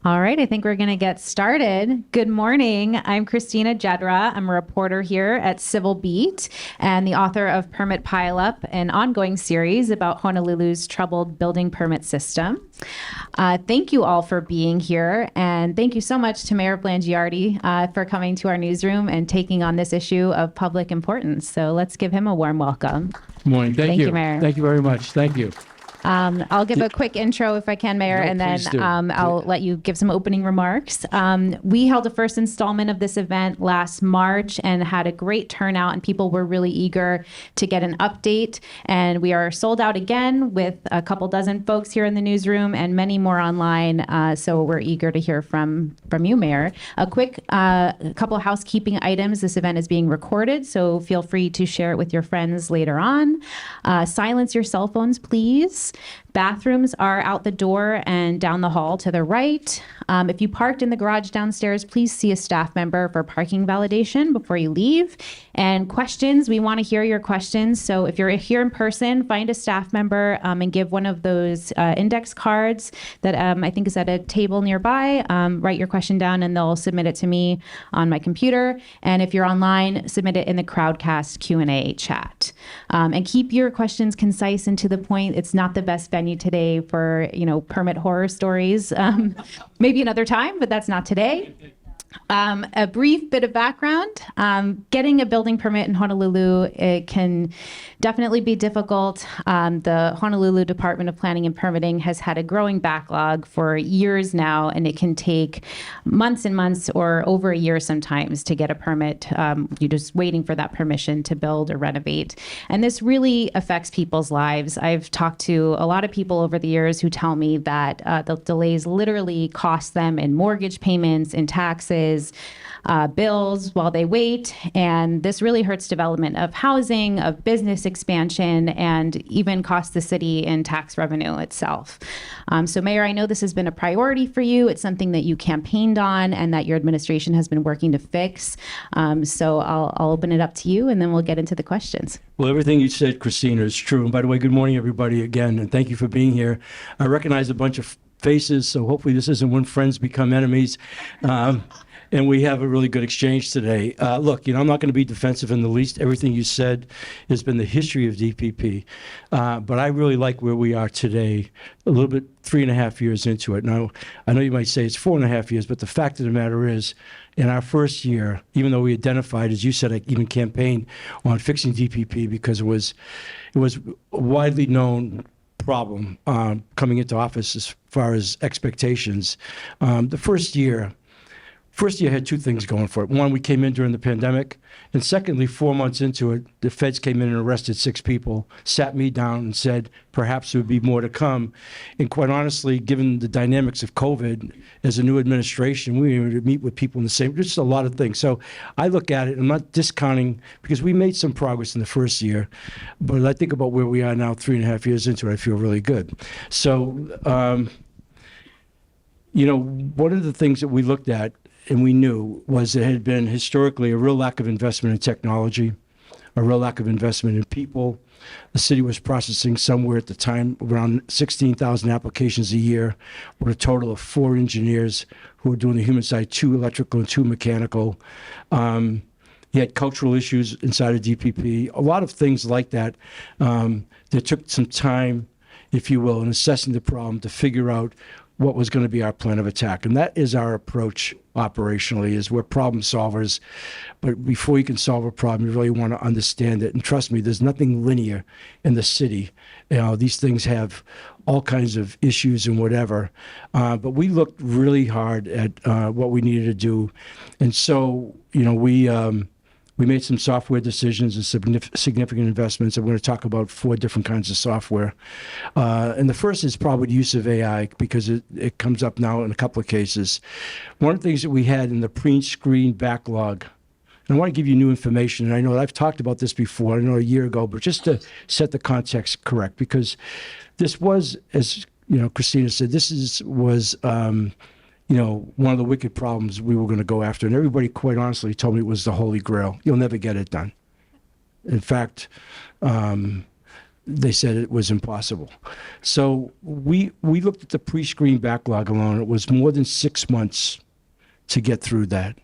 All right, I think we're going to get started. Good morning. I'm Christina Jedra. I'm a reporter here at Civil Beat and the author of Permit Pileup, an ongoing series about Honolulu's troubled building permit system. Thank you all for being here, and thank you so much to Mayor Blangiardi for coming to our newsroom and taking on this issue of public importance. So let's give him a warm welcome. Good morning. Thank you, Mayor. Thank you very much. Thank you. I'll give a quick intro if I can, Mayor, and then I'll let you give some opening remarks. We held the first installment of this event last March and had a great turnout, and people were really eager to get an update. And we are sold out again with a couple dozen folks here in the newsroom and many more online. So we're eager to hear from you, Mayor. A quick couple of housekeeping items. This event is being recorded, so feel free to share it with your friends later on. Silence your cell phones, please. Bathrooms are out the door and down the hall to the right. If you parked in the garage downstairs, please see a staff member for parking validation before you leave. And questions, we want to hear your questions. So if you're here in person, find a staff member and give one of those index cards that I think is at a table nearby. Write your question down and they'll submit it to me on my computer. And if you're online, submit it in the Crowdcast Q&A chat. And keep your questions concise and to the point. It's not the best venue today for, permit horror stories. Maybe another time, but that's not today. A brief bit of background. Getting a building permit in Honolulu, it can definitely be difficult. The Honolulu Department of Planning and Permitting has had a growing backlog for years now, and it can take months and months or over a year sometimes to get a permit. You're just waiting for that permission to build or renovate. And this really affects people's lives. I've talked to a lot of people over the years who tell me that the delays literally cost them in mortgage payments, in taxes, bills while they wait. And this really hurts development of housing, of business expansion, and even costs the city in tax revenue itself. So Mayor, I know this has been a priority for you. It's something that you campaigned on and that your administration has been working to fix. So I'll open it up to you and then we'll get into the questions. Well, everything you said, Christina, is true. And by the way, good morning, everybody, again, and thank you for being here. I recognize a bunch of faces, so hopefully this isn't when friends become enemies. And we have a really good exchange today. Look, I'm not going to be defensive in the least. Everything you said has been the history of DPP. But I really like where we are today, a little bit 3.5 years into it. Now, I know you might say it's 4.5 years, but the fact of the matter is, in our first year, even though we identified, as you said, I even campaigned on fixing DPP because it was a widely known problem coming into office as far as expectations. The first year had two things going for it. One, we came in during the pandemic. And secondly, 4 months into it, the feds came in and arrested 6 people, sat me down and said, perhaps there would be more to come. And quite honestly, given the dynamics of COVID, as a new administration, we were able to meet with people in the same, just a lot of things. So I look at it, I'm not discounting, because we made some progress in the first year, but I think about where we are now, 3.5 years into it, I feel really good. So, one of the things that we looked at and we knew was there had been historically a real lack of investment in technology, a real lack of investment in people. The city was processing somewhere at the time around 16,000 applications a year with a total of 4 engineers who were doing the human side, 2 electrical and 2 mechanical. You had cultural issues inside of DPP, a lot of things like that. That took some time, if you will, in assessing the problem to figure out what was going to be our plan of attack. And that is our approach operationally, is we're problem solvers. But before you can solve a problem, you really want to understand it. And trust me, there's nothing linear in the city. These things have all kinds of issues and whatever. But we looked really hard at what we needed to do. And so, we made some software decisions and significant investments. I'm going to talk about 4 different kinds of software. And the first is probably the use of AI, because it comes up now in a couple of cases. One of the things that we had in the pre-screen backlog, and I want to give you new information, and I know I've talked about this before, I know a year ago, but just to set the context correct, because this was, as Christina said, was one of the wicked problems we were going to go after. And everybody, quite honestly, told me it was the Holy Grail. You'll never get it done. In fact, they said it was impossible. So we looked at the pre-screen backlog alone. It was more than 6 months to get through that.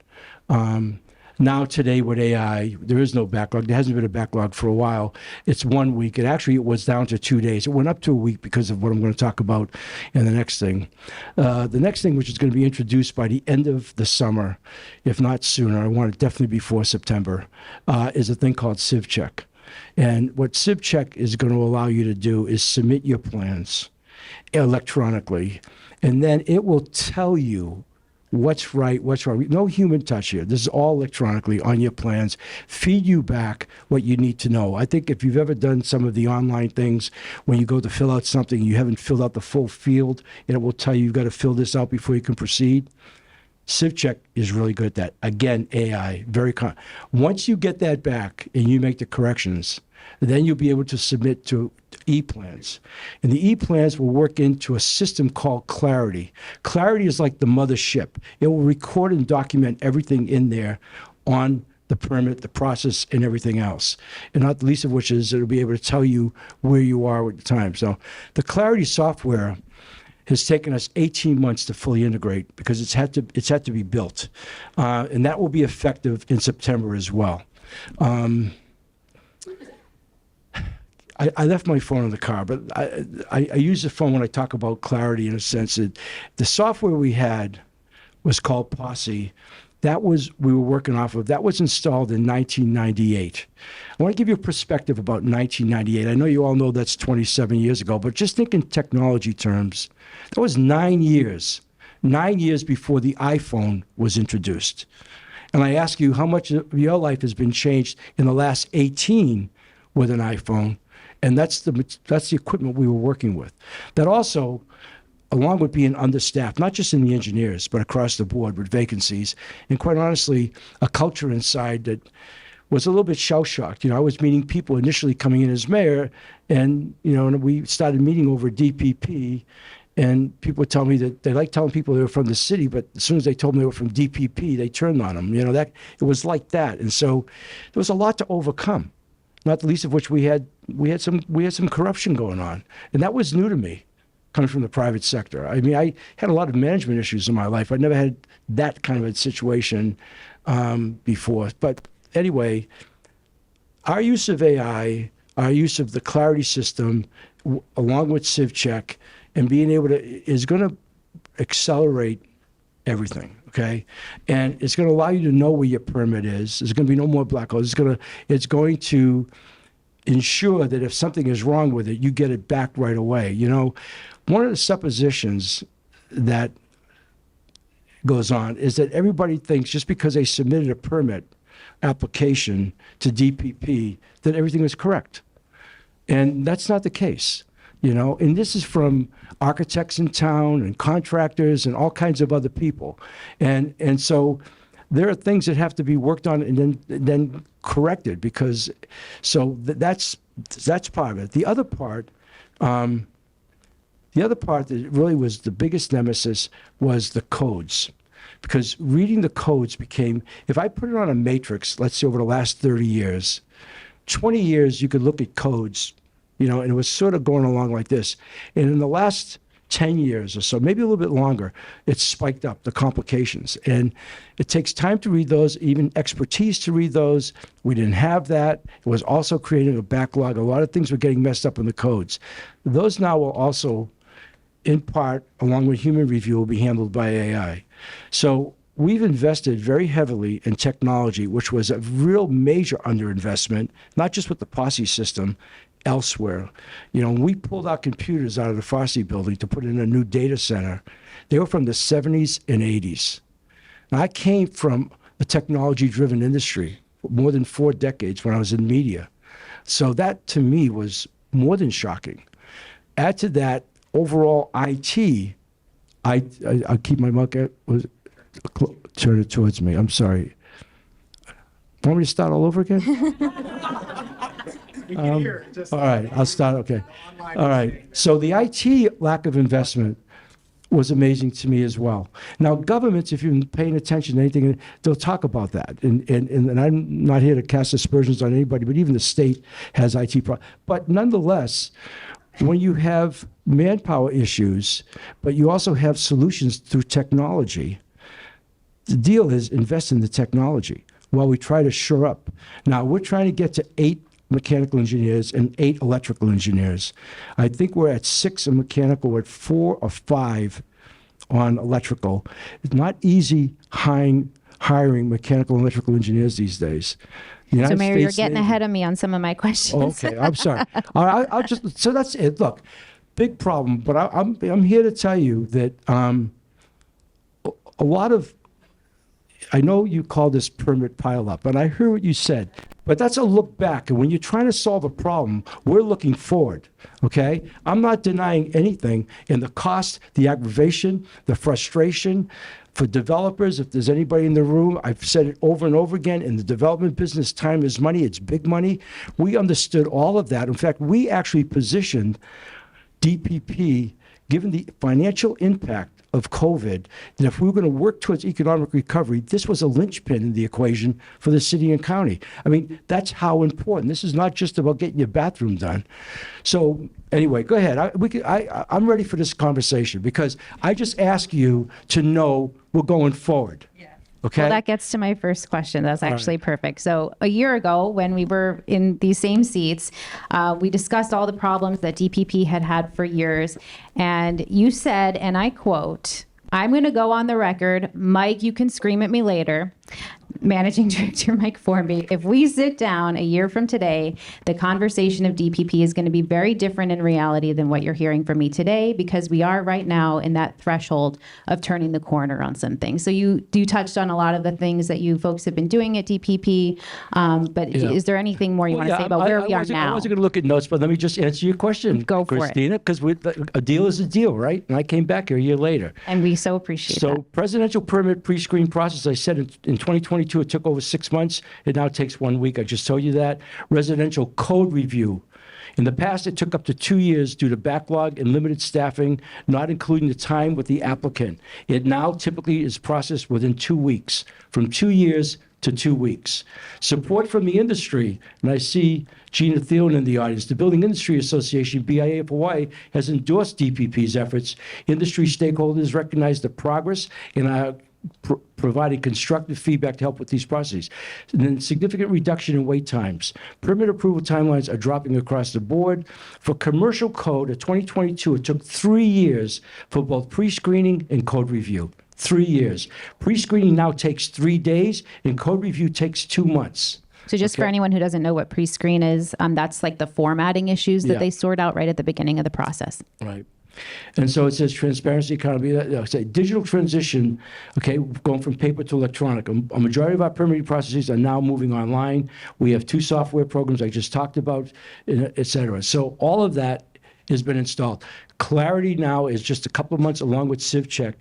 Now today with AI, there is no backlog. There hasn't been a backlog for a while. It's 1 week. And actually it was down to 2 days. It went up to a week because of what I'm going to talk about in the next thing. The next thing, which is going to be introduced by the end of the summer, if not sooner, I want it definitely before September, is a thing called CivCheck. And what CivCheck is going to allow you to do is submit your plans electronically, and then it will tell you what's right, what's wrong. No human touch here. This is all electronically on your plans. Feed you back what you need to know. I think if you've ever done some of the online things, when you go to fill out something, you haven't filled out the full field, and it will tell you you've got to fill this out before you can proceed. CivCheck is really good at that. Again, AI, once you get that back and you make the corrections, then you'll be able to submit to e-plans. And the e-plans will work into a system called Clarity. Clarity is like the mothership. It will record and document everything in there on the permit, the process, and everything else. And not the least of which is it'll be able to tell you where you are at the time. So the Clarity software has taken us 18 months to fully integrate because it's had to be built. And that will be effective in September as well. I left my phone in the car, but I use the phone when I talk about Clarity in a sense that the software we had was called Posse. We were working off of. That was installed in 1998. I want to give you a perspective about 1998. I know you all know that's 27 years ago, but just think in technology terms. That was 9 years before the iPhone was introduced. And I ask you how much of your life has been changed in the last 18 with an iPhone, and that's the equipment we were working with. That also, along with being understaffed, not just in the engineers, but across the board with vacancies, and quite honestly, a culture inside that was a little bit shell-shocked. I was meeting people initially coming in as mayor, and and we started meeting over DPP, and people would tell me that they like telling people they were from the city, but as soon as they told me they were from DPP, they turned on them. That it was like that, and so there was a lot to overcome. Not the least of which we had some corruption going on, and that was new to me, coming from the private sector. I mean, I had a lot of management issues in my life. I never had that kind of a situation before. But anyway, our use of AI, our use of the Clarity system, along with CivCheck, and being able to is going to accelerate everything. Okay, and it's going to allow you to know where your permit is. There's going to be no more black holes. It's going to ensure that if something is wrong with it, you get it back right away. One of the suppositions that goes on is that everybody thinks just because they submitted a permit application to DPP that everything is correct, and that's not the case. And this is from architects in town and contractors and all kinds of other people. And so there are things that have to be worked on and then corrected because, that's part of it. The other part that really was the biggest nemesis was the codes. Because reading the codes became, if I put it on a matrix, let's say over the last 30 years, 20 years you could look at codes, and it was sort of going along like this. And in the last 10 years or so, maybe a little bit longer, it's spiked up, the complications. And it takes time to read those, even expertise to read those. We didn't have that. It was also creating a backlog. A lot of things were getting messed up in the codes. Those now will also, in part, along with human review, will be handled by AI. So we've invested very heavily in technology, which was a real major underinvestment, not just with the Posse system, elsewhere. When we pulled our computers out of the Fosse building to put in a new data center, they were from the 70s and 80s. Now, I came from a technology-driven industry for more than 4 decades when I was in media. So that, to me, was more than shocking. Add to that, overall IT, I'll keep my mic turn it towards me. I'm sorry. Want me to start all over again? We can hear it. All right, I'll start. Okay. All right. So the IT lack of investment was amazing to me as well. Now, governments, if you've been paying attention to anything, they'll talk about that. And I'm not here to cast aspersions on anybody, but even the state has IT problems. But nonetheless, when you have manpower issues, but you also have solutions through technology, the deal is invest in the technology while we try to shore up. Now, we're trying to get to 8 mechanical engineers and 8 electrical engineers. I think we're at 6 in mechanical, we're at 4 or 5 on electrical. It's not easy hiring mechanical and electrical engineers these days. So, Mayor, you're getting ahead of me on some of my questions. Okay, I'm sorry. I'll just, so that's it. Look, big problem, but I'm here to tell you that a lot of, I know you call this permit pileup, and I heard what you said, but that's a look back. And when you're trying to solve a problem, we're looking forward, okay? I'm not denying anything in the cost, the aggravation, the frustration for developers. If there's anybody in the room, I've said it over and over again, in the development business, time is money, it's big money. We understood all of that. In fact, we actually positioned DPP, given the financial impact of COVID, that if we were going to work towards economic recovery, this was a linchpin in the equation for the city and county. I mean, that's how important. This is not just about getting your bathroom done. So anyway, go ahead. I'm ready for this conversation because I just ask you to know we're going forward. Yeah. Okay. Well, that gets to my first question. That's actually perfect. So a year ago, when we were in these same seats, we discussed all the problems that DPP had for years. And you said, and I quote, I'm going to go on the record, Mike, you can scream at me later, Managing Director Mike Formby, if we sit down a year from today, the conversation of DPP is going to be very different in reality than what you're hearing from me today, because we are right now in that threshold of turning the corner on some things. So you touched on a lot of the things that you folks have been doing at DPP, but is there anything more you want to say about where we are now? I wasn't going to look at notes, but let me just answer your question, Go for Christina, because a deal is a deal, right? And I came back here a year later. And we so appreciate that. So presidential permit pre-screen process, I said in 2022, it took over 6 months. It now takes 1 week. I just told you that. Residential code review. In the past, it took up to 2 years due to backlog and limited staffing, not including the time with the applicant. It now typically is processed within 2 weeks, from 2 years to 2 weeks. Support from the industry, and I see Gina Thielen in the audience. The Building Industry Association, BIA of Hawaii, has endorsed DPP's efforts. Industry stakeholders recognize the progress and are providing constructive feedback to help with these processes. And then significant reduction in wait times. Permit approval timelines are dropping across the board. For commercial code of 2022, it took 3 years for both pre-screening and code review. 3 years. Pre-screening now takes 3 days, and code review takes 2 months. So just for anyone who doesn't know what pre-screen is, that's like the formatting issues that they sort out right at the beginning of the process. Right. And so it says transparency, accountability, say digital transition, okay, going from paper to electronic. A majority of our permitting processes are now moving online. We have 2 software programs I just talked about, et cetera. So all of that has been installed. Clarity now is just a couple of months along with CivCheck.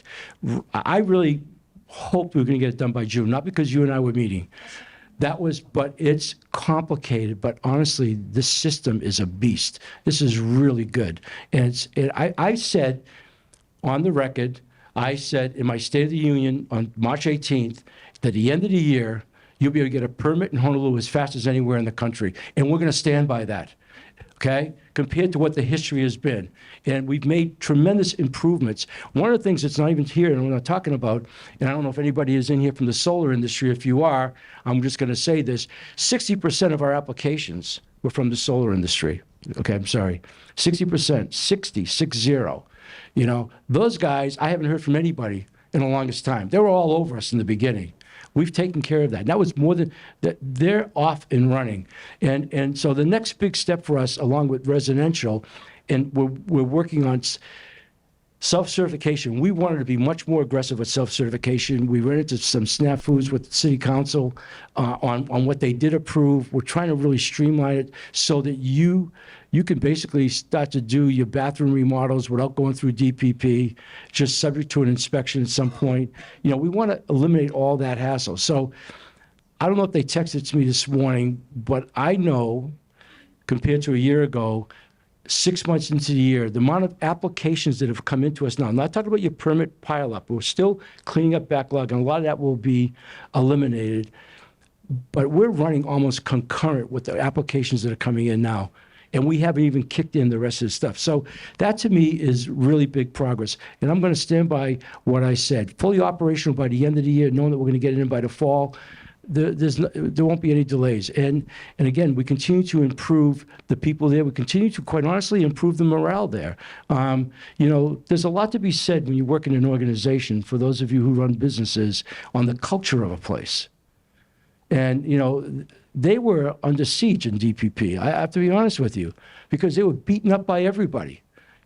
I really hoped we were going to get it done by June, not because you and I were meeting. But it's complicated. But honestly, this system is a beast. This is really good. And I said on the record, I said in my State of the Union on March 18th, that at the end of the year, you'll be able to get a permit in Honolulu as fast as anywhere in the country. And we're going to stand by that. Okay, compared to what the history has been. And we've made tremendous improvements. One of the things that's not even here, and we're not talking about, and I don't know if anybody is in here from the solar industry. If you are, I'm just going to say this, 60% of our applications were from the solar industry. Okay, I'm sorry, 60%, 60. You know, those guys, I haven't heard from anybody in the longest time. They were all over us in the beginning. We've taken care of that. That was more than that. They're off and running, and so the next big step for us, along with residential, and we're working on self-certification. We wanted to be much more aggressive with self-certification. We ran into some snafus with the city council on what they did approve. We're trying to really streamline it so that you can basically start to do your bathroom remodels without going through DPP, just subject to an inspection at some point. You know, we want to eliminate all that hassle. So I don't know if they texted to me this morning, but I know compared to a year ago, 6 months into the year, the amount of applications that have come into us now, I'm not talking about your permit pileup. We're still cleaning up backlog, and a lot of that will be eliminated. But we're running almost concurrent with the applications that are coming in now. And we haven't even kicked in the rest of the stuff. So that, to me, is really big progress. And I'm going to stand by what I said. Fully operational by the end of the year, knowing that we're going to get it in by the fall. There won't be any delays. And again, we continue to improve the people there. We continue to, quite honestly, improve the morale there. There's a lot to be said when you work in an organization, for those of you who run businesses, on the culture of a place. And, they were under siege in DPP. I have to be honest with you, because they were beaten up by everybody,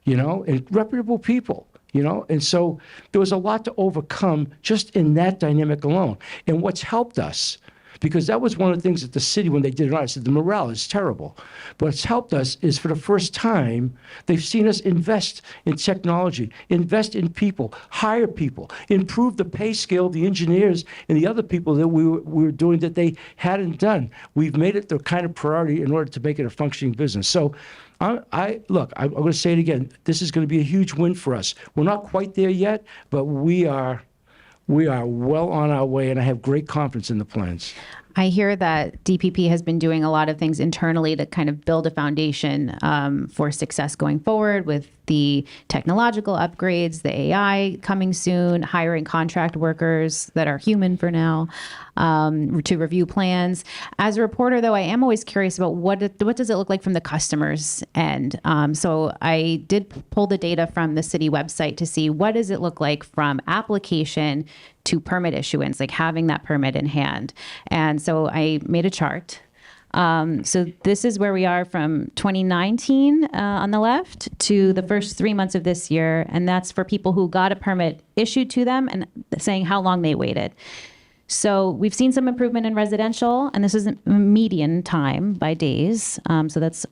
and reputable people, And so there was a lot to overcome just in that dynamic alone. And what's helped us, because that was one of the things that the city, when they did it, I said the morale is terrible. But what's helped us is, for the first time, they've seen us invest in technology, invest in people, hire people, improve the pay scale of the engineers and the other people that we were doing that they hadn't done. We've made it the kind of priority in order to make it a functioning business. So I'm going to say it again. This is going to be a huge win for us. We're not quite there yet, but we are well on our way, and I have great confidence in the plans. I hear that DPP has been doing a lot of things internally to kind of build a foundation for success going forward, with the technological upgrades, the AI coming soon, hiring contract workers that are human for now, to review plans. As a reporter, though, I am always curious about what does it look like from the customer's end. So I did pull the data from the city website to see what does it look like from application to permit issuance, like having that permit in hand. And so I made a chart. So this is where we are from 2019 on the left to the first 3 months of this year. And that's for people who got a permit issued to them and saying how long they waited. So we've seen some improvement in residential, and this is median time by days. So that's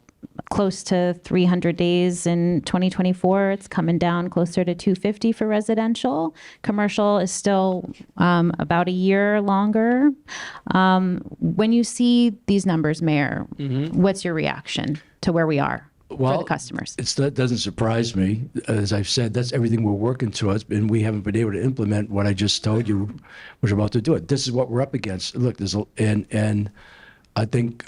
close to 300 days in 2024. It's coming down closer to 250 for residential. Commercial is still about a year longer. When you see these numbers, Mayor, what's your reaction to where we are for the customers? That doesn't surprise me. As I've said, that's everything we're working towards, and we haven't been able to implement what I just told you we're about to do it. This is what we're up against. Look, and I think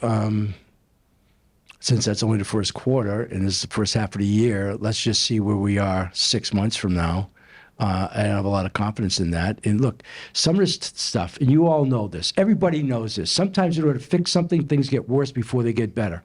since that's only the first quarter and this is the first half of the year, let's just see where we are 6 months from now. And I have a lot of confidence in that. And look, some of this stuff, and you all know this, everybody knows this. Sometimes in order to fix something, things get worse before they get better.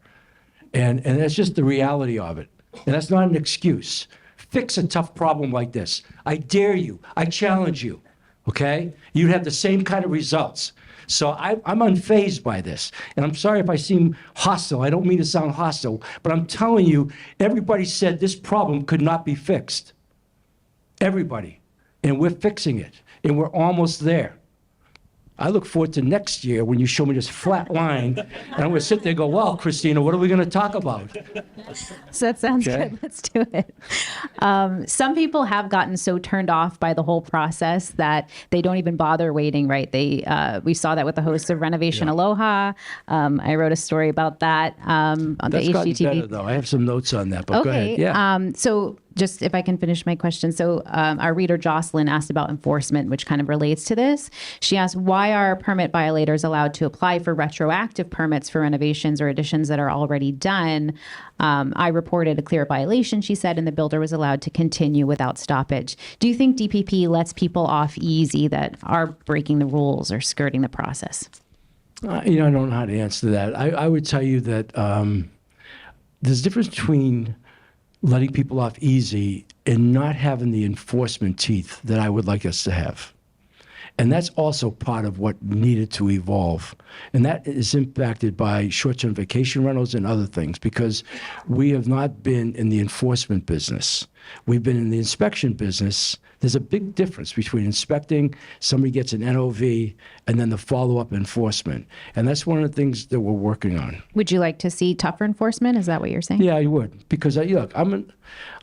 And that's just the reality of it. And that's not an excuse. Fix a tough problem like this. I dare you. I challenge you. Okay? You'd have the same kind of results. So I'm unfazed by this. And I'm sorry if I seem hostile. I don't mean to sound hostile. But I'm telling you, everybody said this problem could not be fixed. Everybody. And we're fixing it. And we're almost there. I look forward to next year when you show me this flat line, and I'm going to sit there and go, well, Christina, what are we going to talk about? So that sounds good. Let's do it. Some people have gotten so turned off by the whole process that they don't even bother waiting, right? We saw that with the hosts of Renovation Aloha. I wrote a story about that on the HGTV. That's gotten better, though. I have some notes on that, but go ahead. Yeah. So just if I can finish my question. So our reader Jocelyn asked about enforcement, which kind of relates to this. She asked, why are permit violators allowed to apply for retroactive permits for renovations or additions that are already done? I reported a clear violation, she said, and the builder was allowed to continue without stoppage. Do you think DPP lets people off easy that are breaking the rules or skirting the process? I don't know how to answer that. I would tell you that there's a difference between letting people off easy and not having the enforcement teeth that I would like us to have. And that's also part of what needed to evolve. And that is impacted by short-term vacation rentals and other things, because we have not been in the enforcement business. We've been in the inspection business. There's a big difference between inspecting, somebody gets an NOV, and then the follow-up enforcement. And that's one of the things that we're working on. Would you like to see tougher enforcement? Is that what you're saying? Yeah, I would. Because look, I'm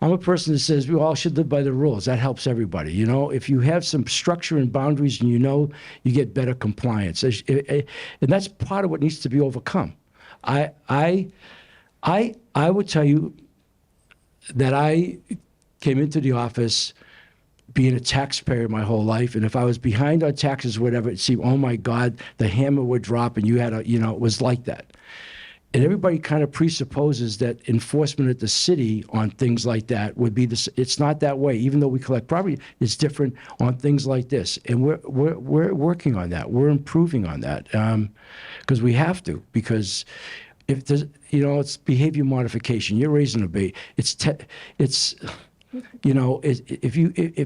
a person that says we all should live by the rules. That helps everybody. If you have some structure and boundaries, and you get better compliance. And that's part of what needs to be overcome. I would tell you, that I came into the office being a taxpayer my whole life, and if I was behind on taxes or whatever, it seemed, oh my God, the hammer would drop, and you had a, it was like that. And everybody kind of presupposes that enforcement at the city on things like that would be this. It's not that way. Even though we collect property, it's different on things like this. And we're working on that. We're improving on that because we have to. Because if there's, it's behavior modification. You're raising a baby. If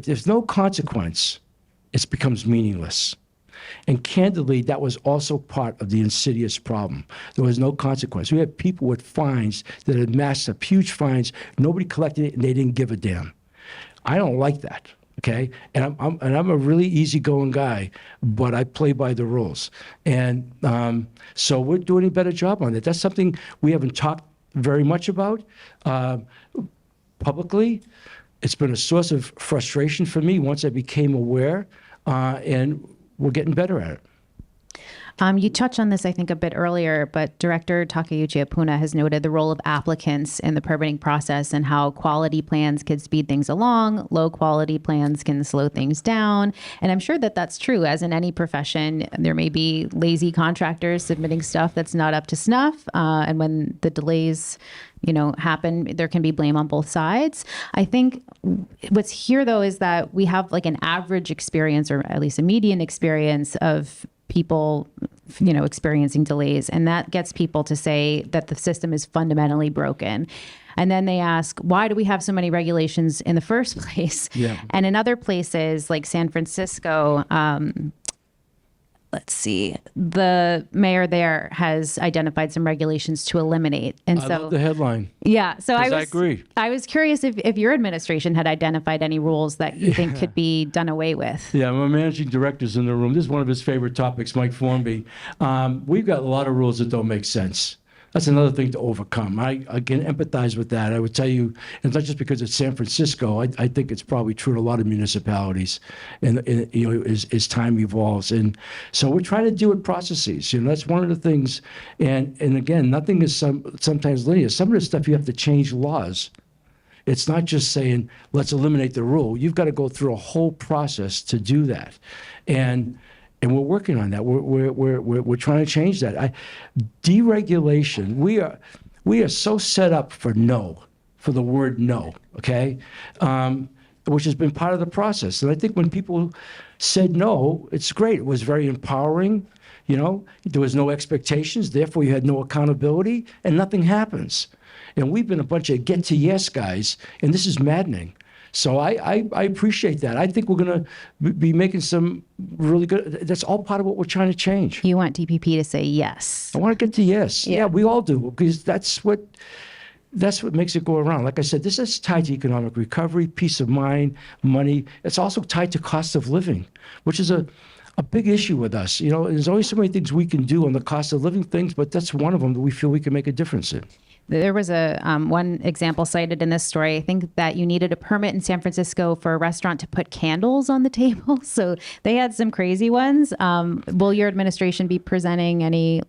there's no consequence, it becomes meaningless. And candidly, that was also part of the insidious problem. There was no consequence. We had people with fines that had amassed up huge fines. Nobody collected it, and they didn't give a damn. I don't like that. Okay, and I'm a really easygoing guy, but I play by the rules. And so we're doing a better job on it. That's something we haven't talked very much about publicly. It's been a source of frustration for me once I became aware, and we're getting better at it. You touched on this, I think, a bit earlier, but Director Takeuchi Apuna has noted the role of applicants in the permitting process and how quality plans can speed things along, low quality plans can slow things down. And I'm sure that that's true, as in any profession. There may be lazy contractors submitting stuff that's not up to snuff. And when the delays happen, there can be blame on both sides. I think what's here, though, is that we have like an average experience, or at least a median experience, of people, experiencing delays. And that gets people to say that the system is fundamentally broken. And then they ask, why do we have so many regulations in the first place? Yeah. And in other places like San Francisco, let's see, the mayor there has identified some regulations to eliminate. And I love the headline. Yeah. So I agree. I was curious if your administration had identified any rules that you think could be done away with. Yeah, my managing director's in the room. This is one of his favorite topics, Mike Formby. We've got a lot of rules that don't make sense. That's another thing to overcome. I can empathize with that. I would tell you, it's not just because it's San Francisco. I think it's probably true in a lot of municipalities, and as time evolves. And so we're trying to do it processes. That's one of the things. And again, nothing is sometimes linear. Some of the stuff you have to change laws. It's not just saying let's eliminate the rule. You've got to go through a whole process to do that, and we're working on that. We're trying to change that. Deregulation. We are so set up for the word no. Okay, which has been part of the process. And I think when people said no, it's great. It was very empowering. There was no expectations. Therefore, you had no accountability, and nothing happens. And we've been a bunch of get to yes guys, and this is maddening. So I appreciate that. I think we're going to be making some really good, that's all part of what we're trying to change. You want DPP to say yes. I want to get to yes. Yeah, we all do, because that's what makes it go around. Like I said, this is tied to economic recovery, peace of mind, money. It's also tied to cost of living, which is a big issue with us. There's always so many things we can do on the cost of living things, but that's one of them that we feel we can make a difference in. There was one example cited in this story. I think that you needed a permit in San Francisco for a restaurant to put candles on the table. So they had some crazy ones. Will your administration be presenting any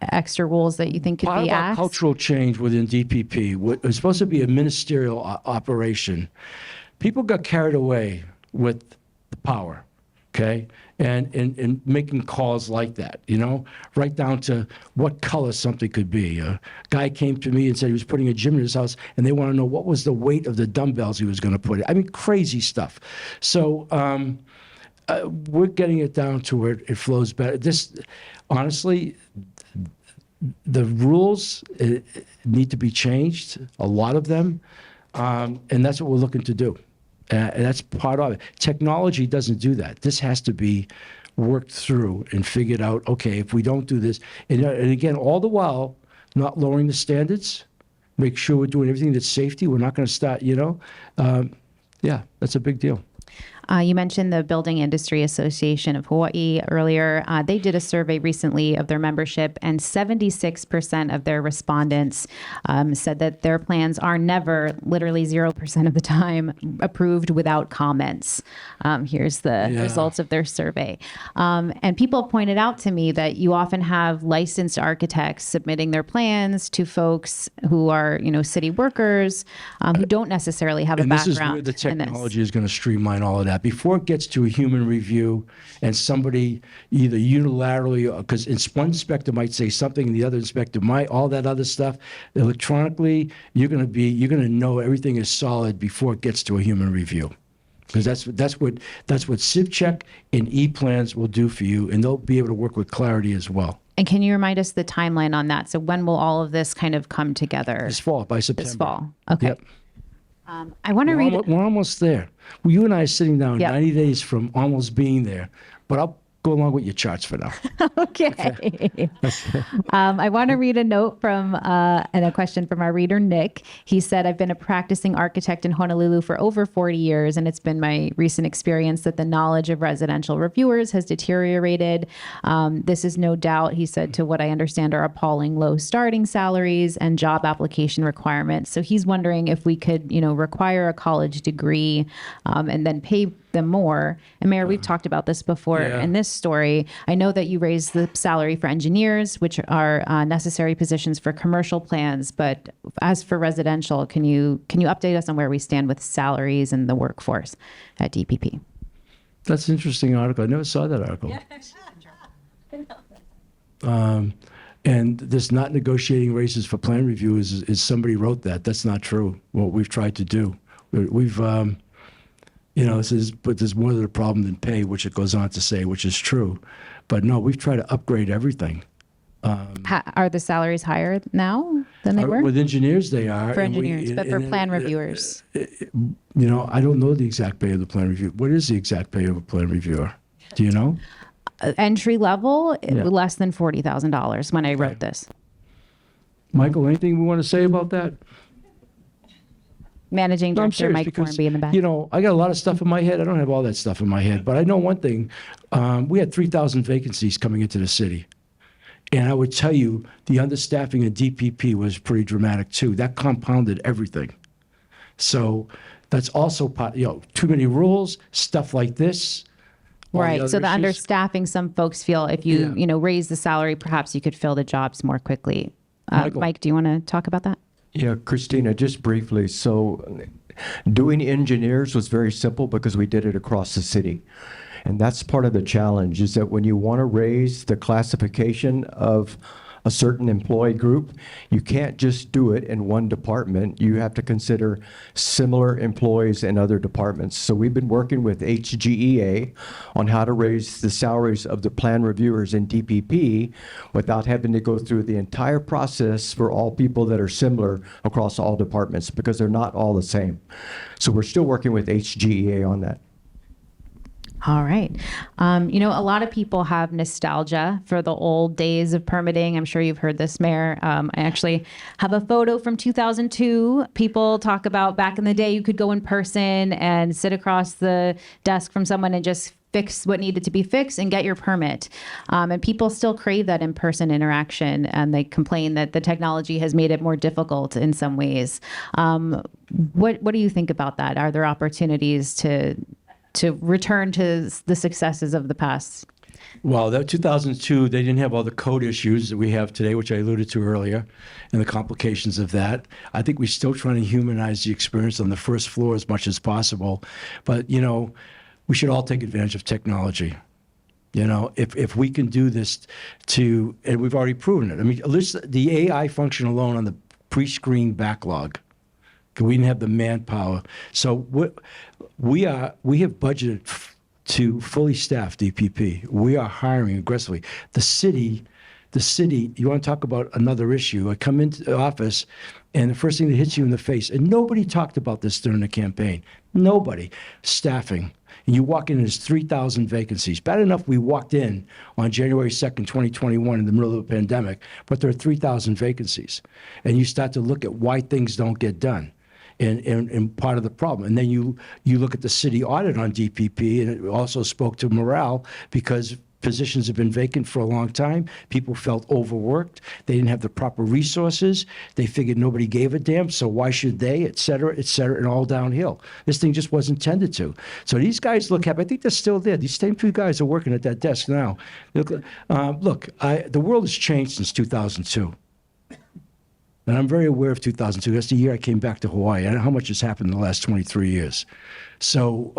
extra rules that you think could be asked? Cultural change within DPP. It was supposed to be a ministerial operation. People got carried away with the power. Okay, and making calls like that, right down to what color something could be. A guy came to me and said he was putting a gym in his house, and they want to know what was the weight of the dumbbells he was going to put in. I mean, crazy stuff. So we're getting it down to where it flows better. Honestly, the rules need to be changed, a lot of them, and that's what we're looking to do. And that's part of it. Technology doesn't do that. This has to be worked through and figured out, okay, if we don't do this, and again, all the while, not lowering the standards, make sure we're doing everything that's safety. We're not going to start, yeah, that's a big deal. You mentioned the Building Industry Association of Hawaii earlier. They did a survey recently of their membership, and 76% of their respondents said that their plans are never, literally 0% of the time, approved without comments. Here's the results of their survey. And people pointed out to me that you often have licensed architects submitting their plans to folks who are, city workers who don't necessarily have a background. And this is where the technology is going to streamline all of that. Before it gets to a human review and somebody either unilaterally, because one inspector might say something and the other inspector might, all that other stuff, electronically, you're going to know everything is solid before it gets to a human review. Because that's what CivCheck and E-plans will do for you, and they'll be able to work with clarity as well. And can you remind us the timeline on that? So when will all of this kind of come together? This fall, by September. This fall. Okay. Yep. I want to read. We're almost there. Well, you and I are sitting down Yep. 90 days from almost being there, but I'll go along with your charts for now. Okay. I want to read a note from and a question from our reader, Nick. He said, I've been a practicing architect in Honolulu for over 40 years, and it's been my recent experience that the knowledge of residential reviewers has deteriorated. This is no doubt, he said, to what I understand are appalling low starting salaries and job application requirements. So he's wondering if we could, require a college degree and then pay them more. And Mayor, we've talked about this before in this story. I know that you raised the salary for engineers, which are necessary positions for commercial plans. But as for residential, can you update us on where we stand with salaries and the workforce at DPP? That's an interesting article. I never saw that article. And this not negotiating raises for plan review is somebody wrote that. That's not true. What we've tried to do. We've but there's more to the problem than pay, which it goes on to say, which is true. But no, we've tried to upgrade everything. Are the salaries higher now than they were? With engineers, they are. For engineers, but for plan reviewers? I don't know the exact pay of the plan reviewer. What is the exact pay of a plan reviewer? Do you know? Entry level, less than $40,000 when I wrote this. Michael, anything we want to say about that? Managing Director Mike Formby in the back. I got a lot of stuff in my head. I don't have all that stuff in my head, but I know one thing. We had 3,000 vacancies coming into the city. And I would tell you, the understaffing in DPP was pretty dramatic too. That compounded everything. So that's also part, too many rules, stuff like this. Right. So the understaffing, some folks feel if you, raise the salary, perhaps you could fill the jobs more quickly. Mike, do you want to talk about that? Yeah, Christina, just briefly. So doing engineers was very simple because we did it across the city. And that's part of the challenge is that when you want to raise the classification of a certain employee group, you can't just do it in one department. You have to consider similar employees in other departments. So we've been working with HGEA on how to raise the salaries of the plan reviewers in DPP without having to go through the entire process for all people that are similar across all departments because they're not all the same. So we're still working with HGEA on that. All right. A lot of people have nostalgia for the old days of permitting. I'm sure you've heard this, Mayor. I actually have a photo from 2002. People talk about back in the day, you could go in person and sit across the desk from someone and just fix what needed to be fixed and get your permit. And people still crave that in-person interaction, and they complain that the technology has made it more difficult in some ways. What do you think about that? Are there opportunities to return to the successes of the past? Well, that 2002, they didn't have all the code issues that we have today, which I alluded to earlier, and the complications of that. I think we're still trying to humanize the experience on the first floor as much as possible. But, we should all take advantage of technology. If we can do this and we've already proven it. I mean, the AI function alone on the pre-screen backlog, we didn't have the manpower. So we have budgeted to fully staff DPP. We are hiring aggressively. The city, you want to talk about another issue. I come into the office and the first thing that hits you in the face, and nobody talked about this during the campaign, nobody, staffing. And you walk in and there's 3,000 vacancies. Bad enough we walked in on January 2nd, 2021 in the middle of a pandemic, but there are 3,000 vacancies. And you start to look at why things don't get done. and part of the problem. And then you look at the city audit on DPP, and it also spoke to morale because positions have been vacant for a long time. People felt overworked. They didn't have the proper resources. They figured nobody gave a damn, so why should they, et cetera, and all downhill. This thing just wasn't tended to. So these guys look happy. I think they're still there. These same two guys are working at that desk now. The world has changed since 2002. And I'm very aware of 2002. That's the year I came back to Hawaii. I know how much has happened in the last 23 years. So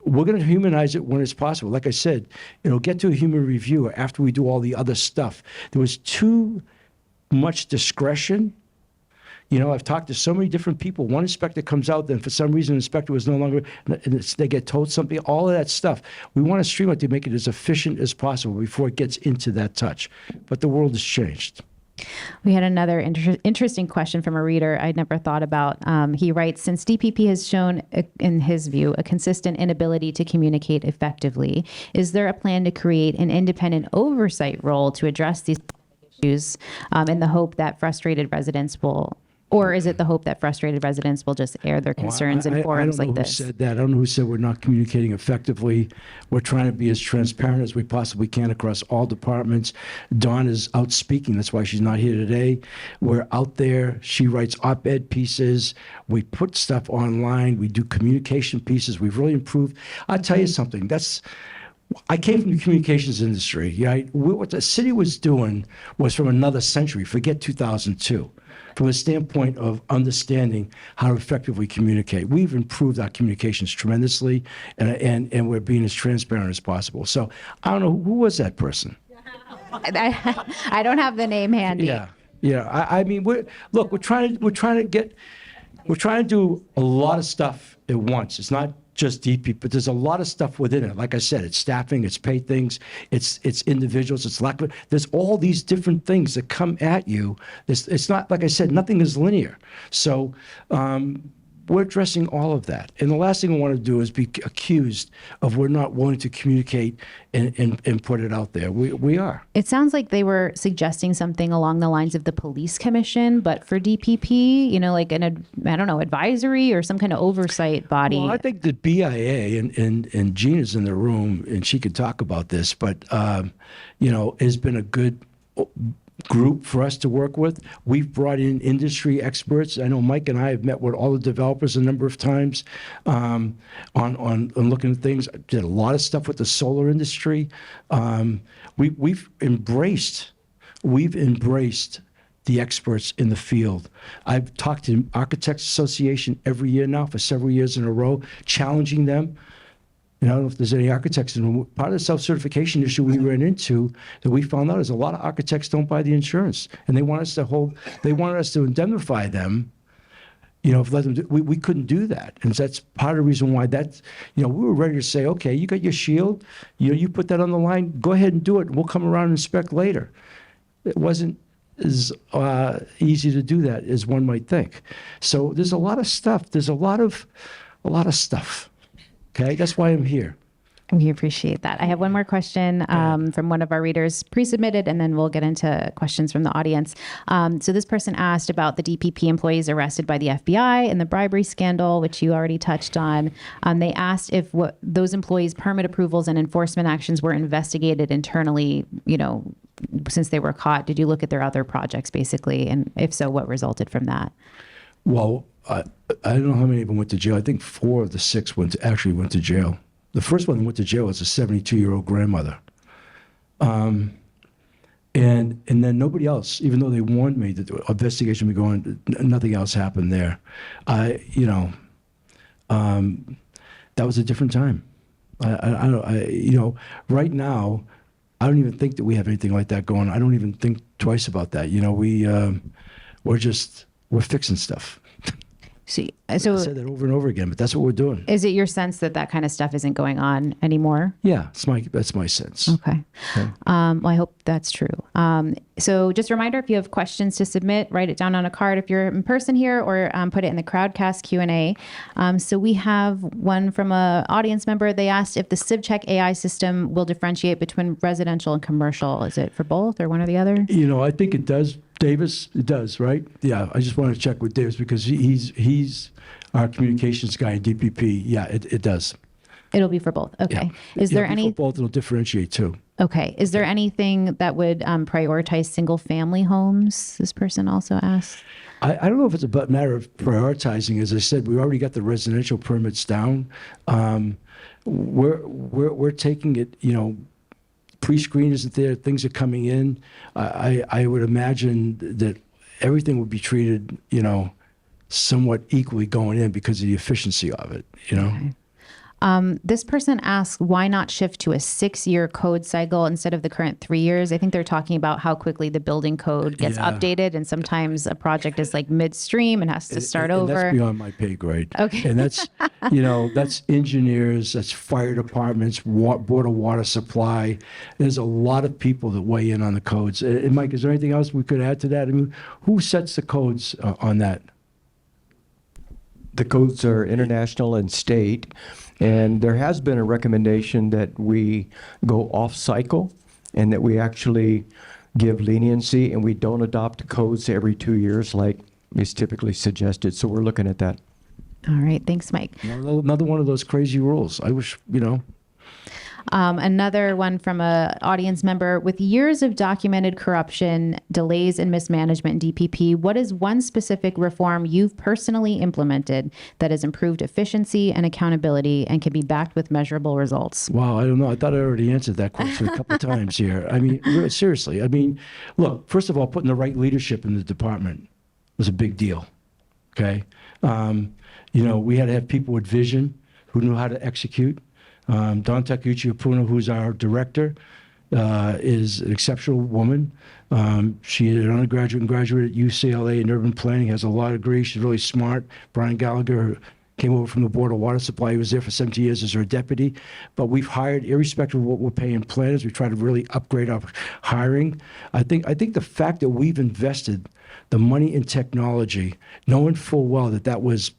we're going to humanize it when it's possible. Like I said, it'll get to a human reviewer after we do all the other stuff. There was too much discretion. I've talked to so many different people. One inspector comes out, then for some reason, the inspector was no longer, and they get told something, all of that stuff. We want to streamline to make it as efficient as possible before it gets into that touch. But the world has changed. We had another interesting question from a reader I'd never thought about. He writes, since DPP has shown, in his view, a consistent inability to communicate effectively, is there a plan to create an independent oversight role to address these issues in the hope that frustrated residents will, or is it the hope that frustrated residents will just air their concerns in forums like this? I don't know who said that. I don't know who said we're not communicating effectively. We're trying to be as transparent as we possibly can across all departments. Dawn is out speaking. That's why she's not here today. We're out there. She writes op-ed pieces. We put stuff online. We do communication pieces. We've really improved. I'll tell you something. I came from the communications industry. What the city was doing was from another century. Forget 2002. From a standpoint of understanding how to effectively communicate. We've improved our communications tremendously, and we're being as transparent as possible. So I don't know, who was that person? I don't have the name handy. Yeah. I mean, we're trying to do a lot of stuff at once. It's not just DP, but there's a lot of stuff within it. Like I said, it's staffing, it's pay things, it's individuals, it's lack of, there's all these different things that come at you. It's not, like I said, nothing is linear. So we're addressing all of that. And the last thing I want to do is be accused of we're not willing to communicate and put it out there. We are. It sounds like they were suggesting something along the lines of the police commission, but for DPP, like I don't know, advisory or some kind of oversight body. Well, I think the BIA, and Gina's in the room, and she could talk about this, but, has been a good group for us to work with. We've brought in industry experts. I know Mike and I have met with all the developers a number of times on looking at things. Did a lot of stuff with the solar industry. We've embraced the experts in the field. I've talked to Architects Association every year now for several years in a row, challenging them. I don't know if there's any architects in the room. Part of the self-certification issue we ran into that we found out is a lot of architects don't buy the insurance, and they want us to indemnify them. We couldn't do that, and that's part of the reason why we were ready to say, okay, you got your shield, you put that on the line, go ahead and do it, and we'll come around and inspect later. It wasn't as easy to do that as one might think. So there's a lot of stuff. There's a lot of stuff. Okay, that's why I'm here. We appreciate that. I have one more question from one of our readers pre-submitted, and then we'll get into questions from the audience. So this person asked about the DPP employees arrested by the FBI in the bribery scandal, which you already touched on. They asked if those employees' permit approvals and enforcement actions were investigated internally, since they were caught. Did you look at their other projects, basically? And if so, what resulted from that? Well, I don't know how many of them went to jail. I think 4 of the 6 went to jail. The first one that went to jail was a 72-year-old grandmother. And then nobody else, even though they warned me that the investigation would go on, nothing else happened there. That was a different time. Right now, I don't even think that we have anything like that going. I don't even think twice about that. We're fixing stuff. So I said that over and over again, but that's what we're doing. Is it your sense that that kind of stuff isn't going on anymore? Yeah, that's my sense. Okay. Well, I hope that's true. So just a reminder, if you have questions to submit, write it down on a card if you're in person here, or put it in the Crowdcast Q&A. So we have one from an audience member. They asked if the CivCheck AI system will differentiate between residential and commercial. Is it for both or one or the other? I think it does Davis, it does, right? Yeah, I just want to check with Davis because he's our communications guy in DPP. Yeah, it does. It'll be for both. Okay. Yeah. Is there For any? both, it'll differentiate too. Okay. Is there anything that would prioritize single family homes? This person also asked. I don't know if it's a matter of prioritizing. As I said, we already got the residential permits down. We're taking it, pre-screen isn't there, things are coming in. I would imagine that everything would be treated, somewhat equally going in because of the efficiency of it, Okay. This person asks, why not shift to a 6-year code cycle instead of the current 3 years? I think they're talking about how quickly the building code gets updated, and sometimes a project is like midstream and has to start over. That's beyond my pay grade. Okay. And that's, that's engineers, that's fire departments, board of water supply. There's a lot of people that weigh in on the codes. And Mike, is there anything else we could add to that? I mean, who sets the codes on that? The codes are international and state, and there has been a recommendation that we go off cycle and that we actually give leniency and we don't adopt codes every 2 years like is typically suggested. So we're looking at that. All right. Thanks, Mike. Another one of those crazy rules. I wish, Another one from a audience member: with years of documented corruption, delays, and mismanagement in DPP, what is one specific reform you've personally implemented that has improved efficiency and accountability and can be backed with measurable results? Wow, I don't know. I thought I already answered that question a couple of times here. I mean, seriously. I mean, look, first of all, putting the right leadership in the department was a big deal. Okay? We had to have people with vision who knew how to execute. Dawn Takeuchi Apuna, who's our director, is an exceptional woman. She is an undergraduate and graduate at UCLA in urban planning, has a law degree. She's really smart. Brian Gallagher came over from the Board of Water Supply. He was there for 17 years as her deputy. But we've hired, irrespective of what we're paying planners, we try to really upgrade our hiring. I think the fact that we've invested the money in technology, knowing full well that was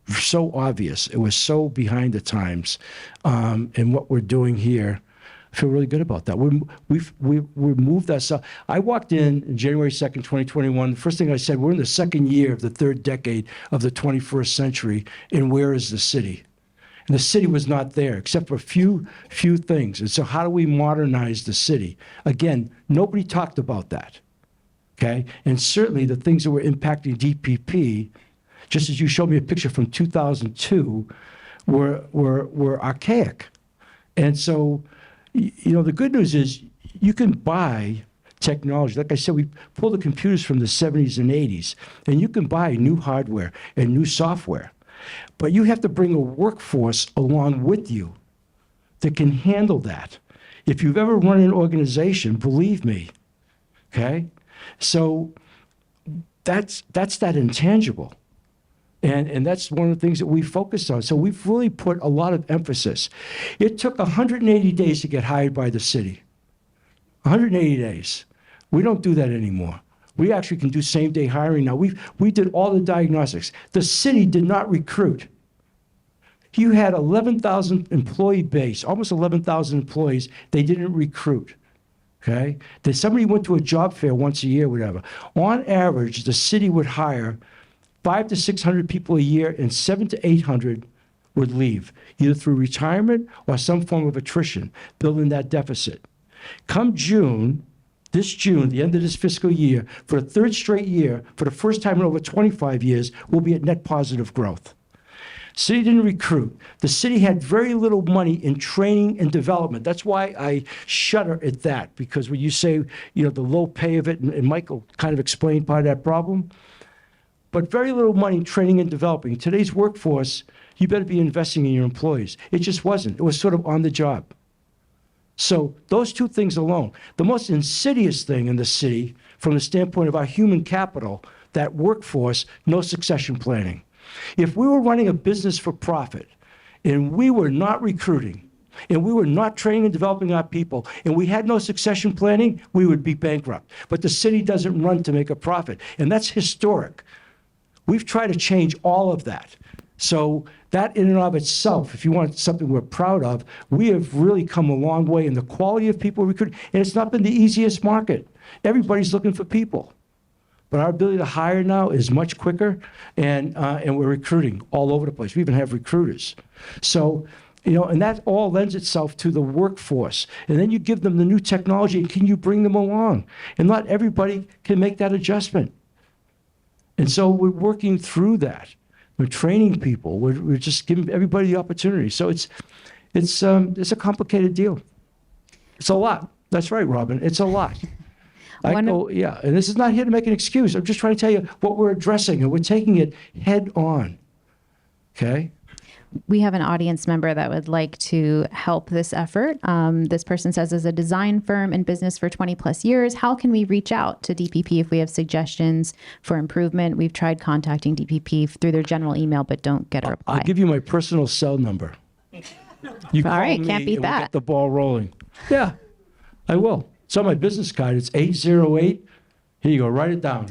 so obvious, it was so behind the times, and what we're doing here, I feel really good about that. We've moved ourselves. I walked in January 2nd, 2021. The first thing I said, we're in the second year of the third decade of the 21st century, and where is the city? And the city was not there, except for a few things. And so how do we modernize the city? Again, nobody talked about that, okay? And certainly the things that were impacting DPP, just as you showed me a picture from 2002, were archaic. And so, the good news is you can buy technology. Like I said, we pulled the computers from the 70s and 80s, and you can buy new hardware and new software. But you have to bring a workforce along with you that can handle that. If you've ever run an organization, believe me, okay? So that's that intangible. And that's one of the things that we focused on. So we've really put a lot of emphasis. It took 180 days to get hired by the city. 180 days. We don't do that anymore. We actually can do same-day hiring now. We did all the diagnostics. The city did not recruit. You had 11,000 employee base, almost 11,000 employees. They didn't recruit. Okay? Then somebody went to a job fair once a year, whatever. On average, the city would hire 500 to 600 people a year, and 700 to 800 would leave, either through retirement or some form of attrition, building that deficit. Come June, the end of this fiscal year, for the third straight year, for the first time in over 25 years, we'll be at net positive growth. City didn't recruit. The city had very little money in training and development. That's why I shudder at that, because when you say, the low pay of it, and Michael kind of explained part of that problem, but very little money in training and developing. Today's workforce, you better be investing in your employees. It just wasn't. It was sort of on the job. So those two things alone. The most insidious thing in the city, from the standpoint of our human capital, that workforce, no succession planning. If we were running a business for profit, and we were not recruiting, and we were not training and developing our people, and we had no succession planning, we would be bankrupt. But the city doesn't run to make a profit, and that's historic. We've tried to change all of that. So that in and of itself, if you want something we're proud of, we have really come a long way in the quality of people recruited. And it's not been the easiest market. Everybody's looking for people. but our ability to hire now is much quicker, and we're recruiting all over the place. We even have recruiters. So, and that all lends itself to the workforce. And then you give them the new technology, and can you bring them along? And not everybody can make that adjustment. And so we're working through that. We're training people. We're just giving everybody the opportunity. So it's a complicated deal. It's a lot. That's right, Robin. It's a lot. And this is not here to make an excuse. I'm just trying to tell you what we're addressing, and we're taking it head on. Okay? We have an audience member that would like to help this effort. This person says, as a design firm in business for 20 plus years, how can we reach out to DPP if we have suggestions for improvement? We've tried contacting DPP through their general email, but don't get a reply. I'll give you my personal cell number. You All right, can't beat that. We'll get the ball rolling. Yeah, I will. It's on my business card. It's 808. Here you go. Write it down.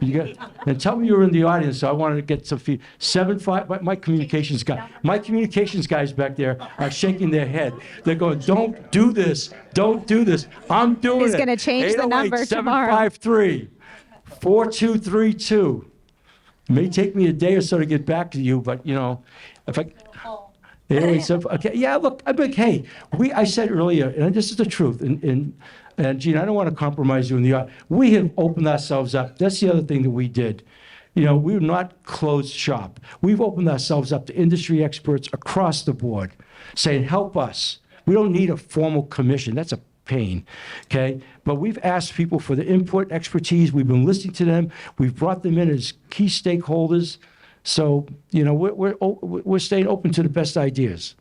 And tell me you were in the audience, so I wanted to get some feedback. 75. My communications guys back there are shaking their head. They're going, "Don't do this. Don't do this." I'm doing it. He's going to change the number tomorrow. 808-753-4232. It may take me a day or so to get back to you, but if I. Anyway, so, okay, yeah, look, I'm like, hey, I said earlier, and this is the truth, and Gene, I don't want to compromise you in the art. We have opened ourselves up. That's the other thing that we did. We're not closed shop. We've opened ourselves up to industry experts across the board saying, help us. We don't need a formal commission. That's a pain, okay? But we've asked people for the input, expertise. We've been listening to them. We've brought them in as key stakeholders. So, we're staying open to the best ideas.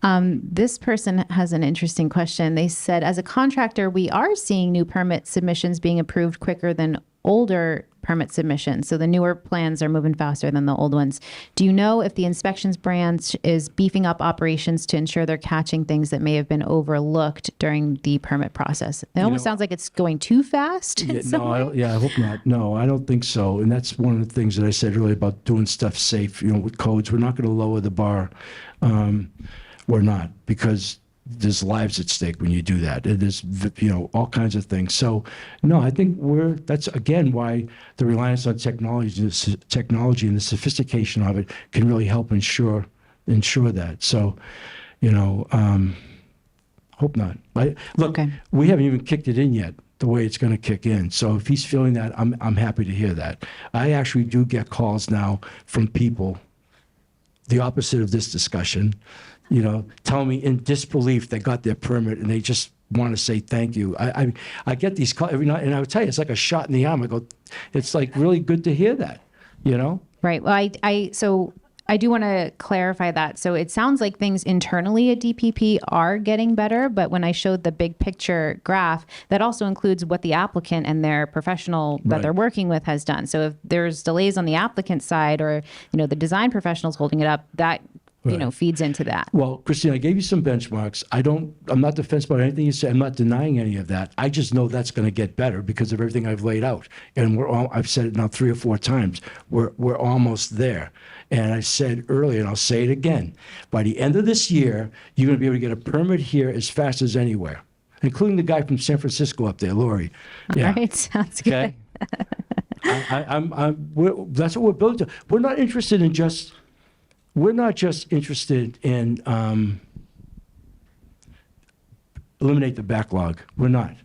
This person has an interesting question. They said, as a contractor, we are seeing new permit submissions being approved quicker than older permit submissions. So the newer plans are moving faster than the old ones. Do you know if the inspections branch is beefing up operations to ensure they're catching things that may have been overlooked during the permit process? It almost sounds like it's going too fast. I hope not. No, I don't think so. And that's one of the things that I said earlier about doing stuff safe, with codes. We're not going to lower the bar. We're not, because there's lives at stake when you do that. There's, all kinds of things. So, no, I think that's, again, why the reliance on technology and the sophistication of it can really help ensure that. So, hope not. We haven't even kicked it in yet, the way it's going to kick in. So if he's feeling that, I'm happy to hear that. I actually do get calls now from people, the opposite of this discussion, telling me in disbelief they got their permit and they just want to say thank you. I get these calls every night, and I would tell you, it's like a shot in the arm. I go, it's like really good to hear that, Right. Well, so I do want to clarify that. So it sounds like things internally at DPP are getting better, but when I showed the big picture graph, that also includes what the applicant and their professional that they're working with has done. So if there's delays on the applicant side, or, the design professionals holding it up, that feeds into that. Well, Christine, I gave you some benchmarks. I'm not defensive about anything you said. I'm not denying any of that. I just know that's going to get better because of everything I've laid out. And I've said it now 3 or 4 times. We're almost there. And I said earlier, and I'll say it again, by the end of this year, you're going to be able to get a permit here as fast as anywhere, including the guy from San Francisco up there, Lori. Yeah. All right, sounds good. That's what we're building to. We're not just interested in eliminate the backlog. We're not,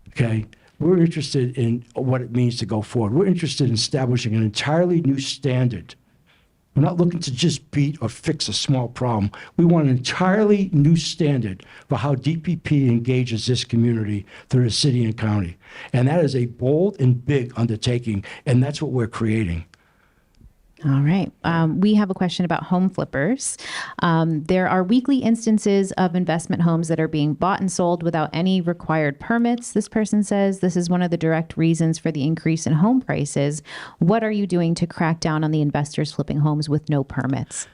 okay? We're interested in what it means to go forward. We're interested in establishing an entirely new standard. We're not looking to just beat or fix a small problem. We want an entirely new standard for how DPP engages this community through the city and county. And that is a bold and big undertaking, and that's what we're creating. All right. We have a question about home flippers. There are weekly instances of investment homes that are being bought and sold without any required permits. This person says this is one of the direct reasons for the increase in home prices. What are you doing to crack down on the investors flipping homes with no permits?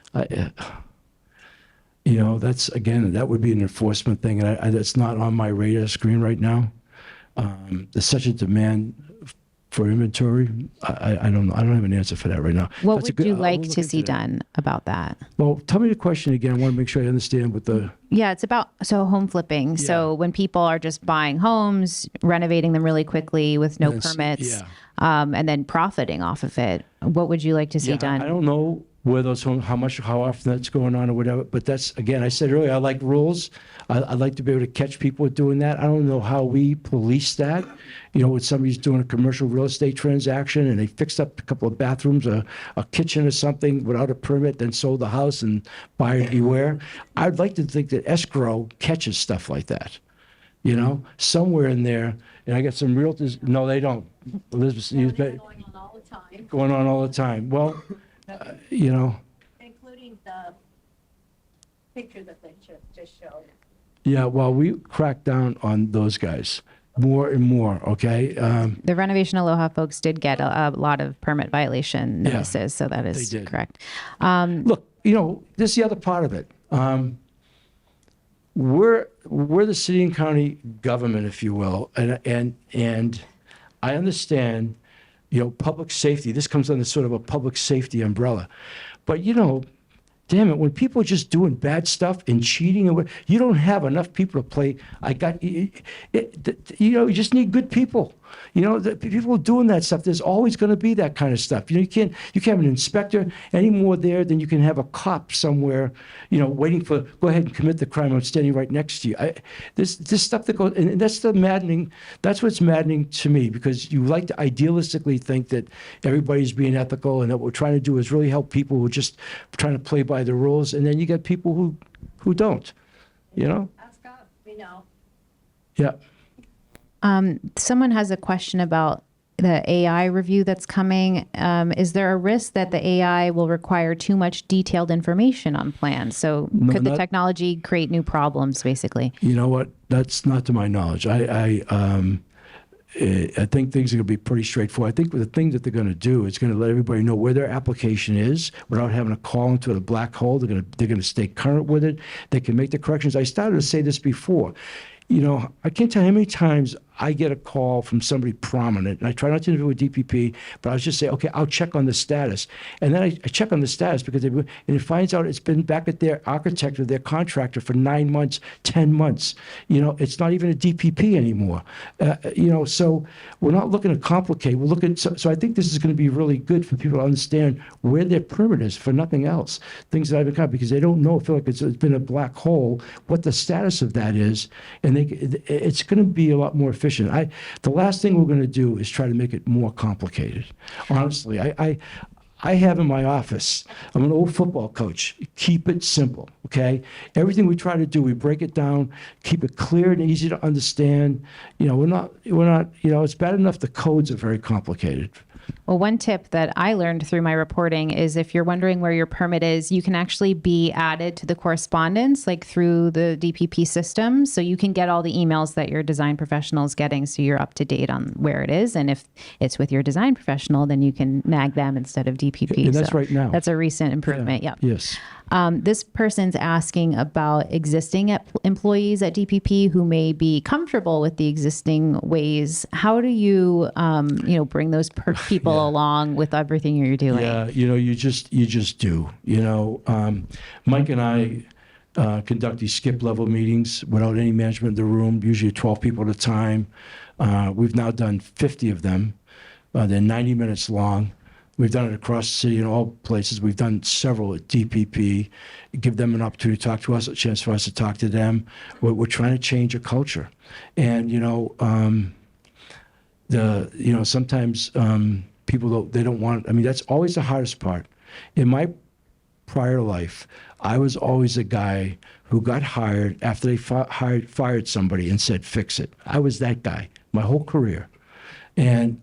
That's, again, that would be an enforcement thing. And that's not on my radar screen right now. There's such a demand for inventory. I don't know. I don't have an answer for that right now. What That's a would good- you I'll like look to into see that. done about that? Well, tell me the question again. I want to make sure I understand what the. Yeah, it's about home flipping. So when people are just buying homes, renovating them really quickly with no Yes, permits, yeah. and then profiting off of it, what would you like to see Yeah, done? I don't know where those homes, how often that's going on or whatever. But that's, again, I said earlier, I like rules. I'd like to be able to catch people doing that. I don't know how we police that. You know, when somebody's doing a commercial real estate transaction and they fixed up a couple of bathrooms, a kitchen or something without a permit, then sold the house and buyer beware. I'd like to think that escrow catches stuff like that. You know, somewhere in there. And I got some realtors. No, they don't. Elizabeth, Going on all the time, going on all the time. Well, you know. including the picture that they just showed. Yeah, well, we crack down on those guys more and more, okay? The Renovation Aloha folks did get a lot of permit violation Yeah, notices, so that is they did. correct. Look, you know, this is the other part of it. We're the city and county government, if you will, and I understand, you know, public safety. This comes under sort of a public safety umbrella, but you know, damn it, when people are just doing bad stuff and cheating, and you don't have enough people to play. You know, you just need good people. You know, the people doing that stuff, there's always going to be that kind of stuff. You know, you can't have an inspector any more there than you can have a cop somewhere, you know, waiting for, go ahead and commit the crime. I'm standing right next to you. This stuff that goes, and that's that's what's maddening to me, because you like to idealistically think that everybody's being ethical and that what we're trying to do is really help people who are just trying to play by the rules. And then you get people who don't, you know? That's got, you know. Yeah. Someone has a question about the AI review that's coming. Is there a risk that the AI will require too much detailed information on plans? So No, could the not- technology create new problems, basically? You know what? That's not to my knowledge. I think things are going to be pretty straightforward. I think the thing that they're going to do is going to let everybody know where their application is without having to call into the black hole. They're going to stay current with it. They can make the corrections. I started to say this before. You know, I can't tell you how many times I get a call from somebody prominent, and I try not to interview with DPP, but I'll just say, okay, I'll check on the status. And then I check on the status because and it finds out it's been back at their architect or their contractor for 9 months, 10 months. You know, it's not even a DPP anymore. You know, so we're not looking to complicate. We're looking, so I think this is going to be really good for people to understand where their permit is, for nothing else. Things that I've been caught because they don't know, feel like it's been a black hole, what the status of that is, and it's going to be a lot more efficient. The last thing we're going to do is try to make it more complicated. Honestly, I have in my office, I'm an old football coach. Keep it simple, okay? Everything we try to do, we break it down, keep it clear and easy to understand. You know, we're not, you know, it's bad enough the codes are very complicated. Well, one tip that I learned through my reporting is if you're wondering where your permit is, you can actually be added to the correspondence, like through the DPP system. So you can get all the emails that your design professional is getting, so you're up to date on where it is. And if it's with your design professional, then you can nag them instead of DPP. And that's right now. That's a recent improvement. Yeah. Yep. Yes. This person's asking about existing employees at DPP who may be comfortable with the existing ways. How do you, bring those people along with everything you're doing? Yeah, you know, you just do. You know, Mike and I conduct these skip level meetings without any management in the room, usually 12 people at a time. We've now done 50 of them. They're 90 minutes long. We've done it across the city in all places. We've done several at DPP, give them an opportunity to talk to us, a chance for us to talk to them. We're trying to change a culture. And, you know, sometimes people, they don't want, I mean, that's always the hardest part. In my prior life, I was always a guy who got hired after they fired somebody and said, fix it. I was that guy my whole career. And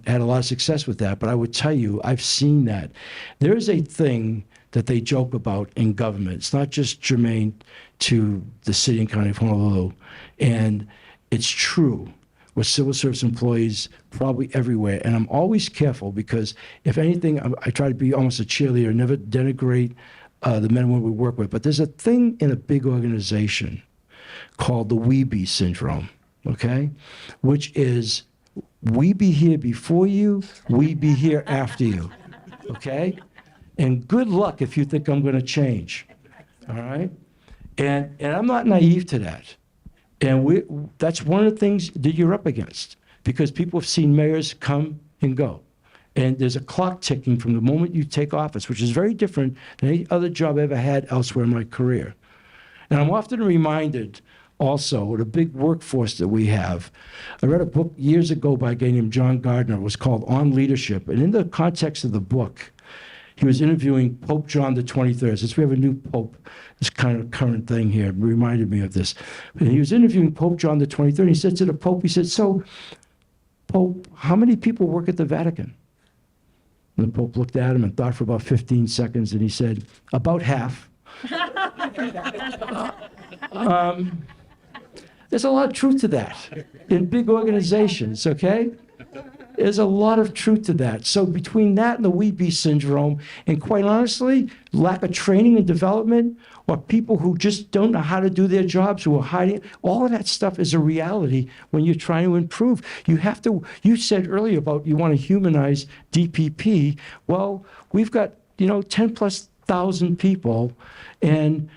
had a lot of success with that. But I would tell you, I've seen that. There is a thing that they joke about in government. It's not just germane to the city and county of Honolulu. And it's true with civil service employees probably everywhere. And I'm always careful because if anything, I try to be almost a cheerleader, never denigrate the men and women we work with. But there's a thing in a big organization called the weebie syndrome, okay? Which is We be here before you, we be here after you, okay? And good luck if you think I'm going to change, all right? And I'm not naive to that. And that's one of the things that you're up against, because people have seen mayors come and go. And there's a clock ticking from the moment you take office, which is very different than any other job I ever had elsewhere in my career. And I'm often reminded also of the big workforce that we have. I read a book years ago by a guy named John Gardner. It was called On Leadership. And in the context of the book, he was interviewing Pope John the 23rd. Since we have a new pope, this kind of current thing here reminded me of this. And he was interviewing Pope John the 23rd. And he said to the Pope, he said, "So, Pope, how many people work at the Vatican?" And the Pope looked at him and thought for about 15 seconds, and he said, "About half." There's a lot of truth to that in big organizations, okay? There's a lot of truth to that. So between that and the we be syndrome, and quite honestly, lack of training and development, or people who just don't know how to do their jobs, who are hiding, all of that stuff is a reality when you're trying to improve. You have to, you said earlier about you want to humanize DPP. Well, we've got, 10,000+ people, and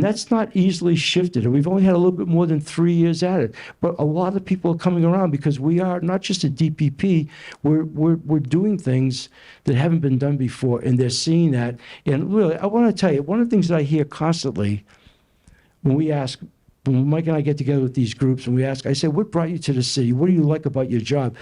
that's not easily shifted. And we've only had a little bit more than 3 years at it. But a lot of people are coming around because we are not just a DPP, we're doing things that haven't been done before, and they're seeing that. And really, I want to tell you, one of the things that I hear constantly when Mike and I get together with these groups and I say, "What brought you to the city? What do you like about your job?"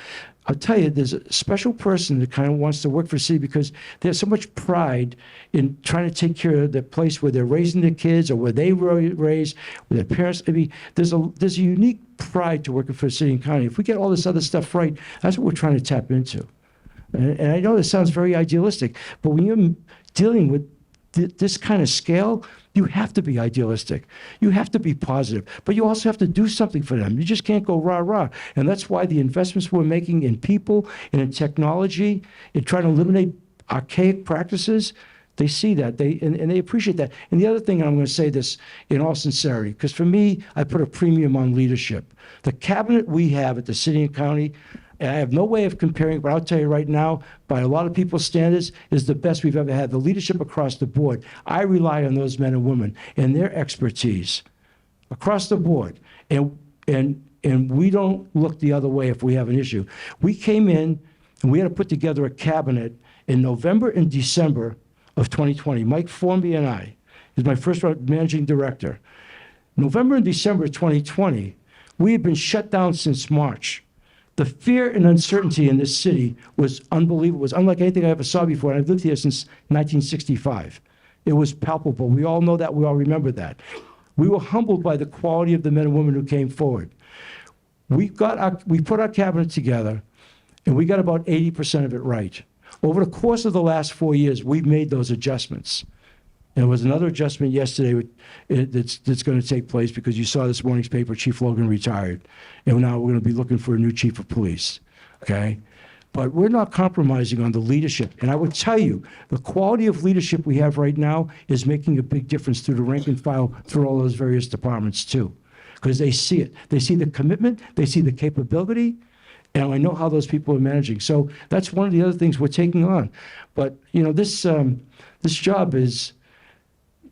I'll tell you, there's a special person that kind of wants to work for the city because there's so much pride in trying to take care of the place where they're raising their kids or where they were raised, with their parents. I mean, there's a unique pride to working for the city and county. If we get all this other stuff right, that's what we're trying to tap into. And I know this sounds very idealistic, but when you're dealing with this kind of scale, you have to be idealistic. You have to be positive, but you also have to do something for them. You just can't go rah-rah. And that's why the investments we're making in people and in technology, in trying to eliminate archaic practices, they see that, and they appreciate that. And the other thing, and I'm going to say this in all sincerity, because for me, I put a premium on leadership. The cabinet we have at the city and county, and I have no way of comparing, but I'll tell you right now, by a lot of people's standards, is the best we've ever had. The leadership across the board. I rely on those men and women and their expertise across the board. And we don't look the other way if we have an issue. We came in and we had to put together a cabinet in November and December of 2020. Mike Formby and I, is my first managing director. November and December of 2020, we had been shut down since March. The fear and uncertainty in this city was unbelievable. It was unlike anything I ever saw before, and I've lived here since 1965. It was palpable. We all know that. We all remember that. We were humbled by the quality of the men and women who came forward. We put our cabinet together, and we got about 80% of it right. Over the course of the last 4 years, we've made those adjustments. And there was another adjustment yesterday that's going to take place because you saw this morning's paper, Chief Logan retired. And now we're going to be looking for a new chief of police, okay? But we're not compromising on the leadership. And I would tell you, the quality of leadership we have right now is making a big difference through the rank and file through all those various departments too. Because they see it. They see the commitment, they see the capability, and I know how those people are managing. So that's one of the other things we're taking on. But, this job is,